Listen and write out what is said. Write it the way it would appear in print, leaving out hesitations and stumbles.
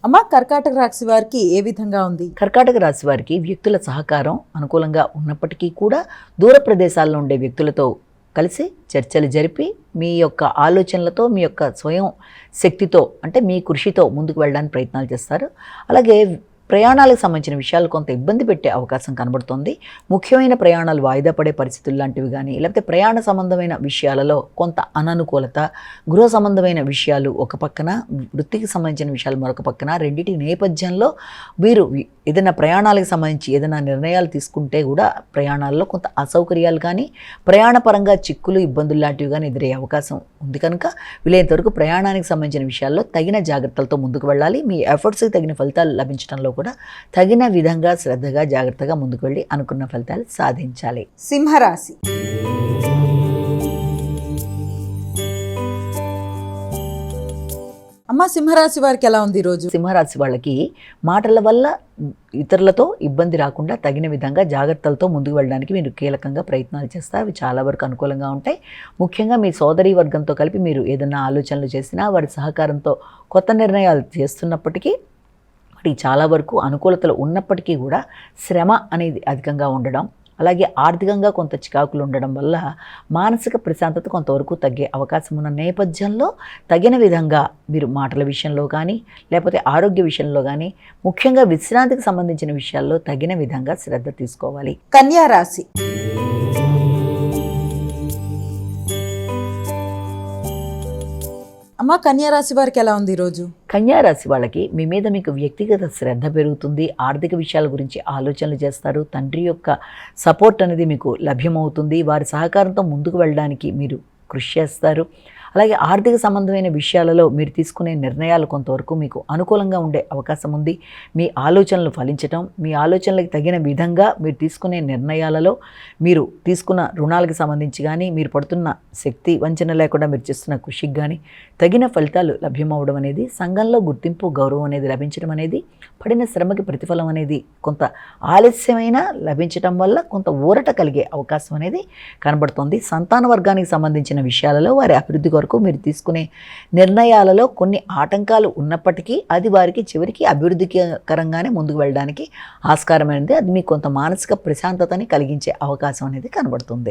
అమ్మ, కర్కాటక రాశి వారికి ఏ విధంగా ఉంది? కర్కాటక రాశి వారికి వ్యక్తుల సహకారం అనుకూలంగా ఉన్నప్పటికీ కూడా దూర ప్రదేశాల్లో ఉండే వ్యక్తులతో కలిసి చర్చలు జరిపి మీ యొక్క ఆలోచనలతో మీ యొక్క స్వయం శక్తితో అంటే మీ కృషితో ముందుకు వెళ్ళడానికి ప్రయత్నాలు చేస్తారు. అలాగే ప్రయాణాలకు సంబంధించిన విషయాలు కొంత ఇబ్బంది పెట్టే అవకాశం కనబడుతుంది. ముఖ్యమైన ప్రయాణాలు వాయిదా పడే పరిస్థితులు లాంటివి కానీ, లేకపోతే ప్రయాణ సంబంధమైన విషయాలలో కొంత అననుకూలత, గృహ సంబంధమైన విషయాలు ఒక పక్కన, వృత్తికి సంబంధించిన విషయాలు మరొక పక్కన, రెండింటి నేపథ్యంలో మీరు ఏదైనా ప్రయాణాలకు సంబంధించి ఏదైనా నిర్ణయాలు తీసుకుంటే కూడా ప్రయాణాల్లో కొంత అసౌకర్యాలు కానీ, ప్రయాణపరంగా చిక్కులు ఇబ్బందులు లాంటివి కానీ ఎదురయ్యే అవకాశం ఉంది. కనుక వీలైనంత వరకు ప్రయాణానికి సంబంధించిన విషయాల్లో తగిన జాగ్రత్తలతో ముందుకు వెళ్ళాలి. మీ ఎఫర్ట్స్కి తగిన ఫలితాలు లభించడంలో కూడా తగిన విధంగా శ్రద్ధగా జాగ్రత్తగా ముందుకు వెళ్ళి అనుకున్న ఫలితాలు సాధించాలి. సింహరాశి. అమ్మ, సింహరాశి వారికి ఎలా ఉంది ఈరోజు? సింహరాశి వాళ్ళకి మాటల వల్ల ఇతరులతో ఇబ్బంది రాకుండా తగిన విధంగా జాగ్రత్తలతో ముందుకు వెళ్ళడానికి మీరు కీలకంగా ప్రయత్నాలు చేస్తారు. అవి చాలా వరకు అనుకూలంగా ఉంటాయి. ముఖ్యంగా మీ సోదరీ వర్గంతో కలిపి మీరు ఏదైనా ఆలోచనలు చేసినా వారి సహకారంతో కొత్త నిర్ణయాలు చేస్తున్నప్పటికీ వాటి చాలా వరకు అనుకూలతలు ఉన్నప్పటికీ కూడా శ్రమ అనేది అధికంగా ఉండడం, అలాగే ఆర్థికంగా కొంత చికాకులు ఉండడం వల్ల మానసిక ప్రశాంతత కొంతవరకు తగ్గే అవకాశం ఉన్న నేపథ్యంలో తగిన విధంగా మీరు మాటల విషయంలో కానీ, లేకపోతే ఆరోగ్య విషయంలో కానీ, ముఖ్యంగా విశ్రాంతికి సంబంధించిన విషయాల్లో తగిన విధంగా శ్రద్ధ తీసుకోవాలి. కన్యా రాశి. అమ్మ, కన్యా రాశి వారికి ఎలా ఉంది ఈరోజు? కన్యా రాశి వాళ్ళకి మీ మీద మీకు వ్యక్తిగత శ్రద్ధ పెరుగుతుంది. ఆర్థిక విషయాల గురించి ఆలోచనలు చేస్తారు. తండ్రి యొక్క సపోర్ట్ అనేది మీకు లభ్యమవుతుంది. వారి సహకారంతో ముందుకు వెళ్ళడానికి మీరు కృషి చేస్తారు. అలాగే ఆర్థిక సంబంధమైన విషయాలలో మీరు తీసుకునే నిర్ణయాలు కొంతవరకు మీకు అనుకూలంగా ఉండే అవకాశం ఉంది. మీ ఆలోచనలు ఫలించటం, మీ ఆలోచనలకు తగిన విధంగా మీరు తీసుకునే నిర్ణయాలలో మీరు తీసుకున్న రుణాలకు సంబంధించి కానీ, మీరు పడుతున్న శక్తి వంచన లేకుండా మీరు చేస్తున్న కృషికి కానీ తగిన ఫలితాలు లభ్యమవడం అనేది, సంఘంలో గుర్తింపు గౌరవం అనేది లభించడం అనేది, పడిన శ్రమకి ప్రతిఫలం అనేది కొంత ఆలస్యమైన లభించడం వల్ల కొంత ఊరట కలిగే అవకాశం అనేది కనబడుతుంది. సంతాన వర్గానికి సంబంధించిన విషయాలలో వారి అభివృద్ధి కొరకు మీరు తీసుకునే నిర్ణయాలలో కొన్ని ఆటంకాలు ఉన్నప్పటికీ అది వారికి చివరికి అభివృద్ధికరంగానే ముందుకు వెళ్ళడానికి ఆస్కారమైనది. అది మీకు కొంత మానసిక ప్రశాంతతని కలిగించే అవకాశం అనేది కనబడుతుంది.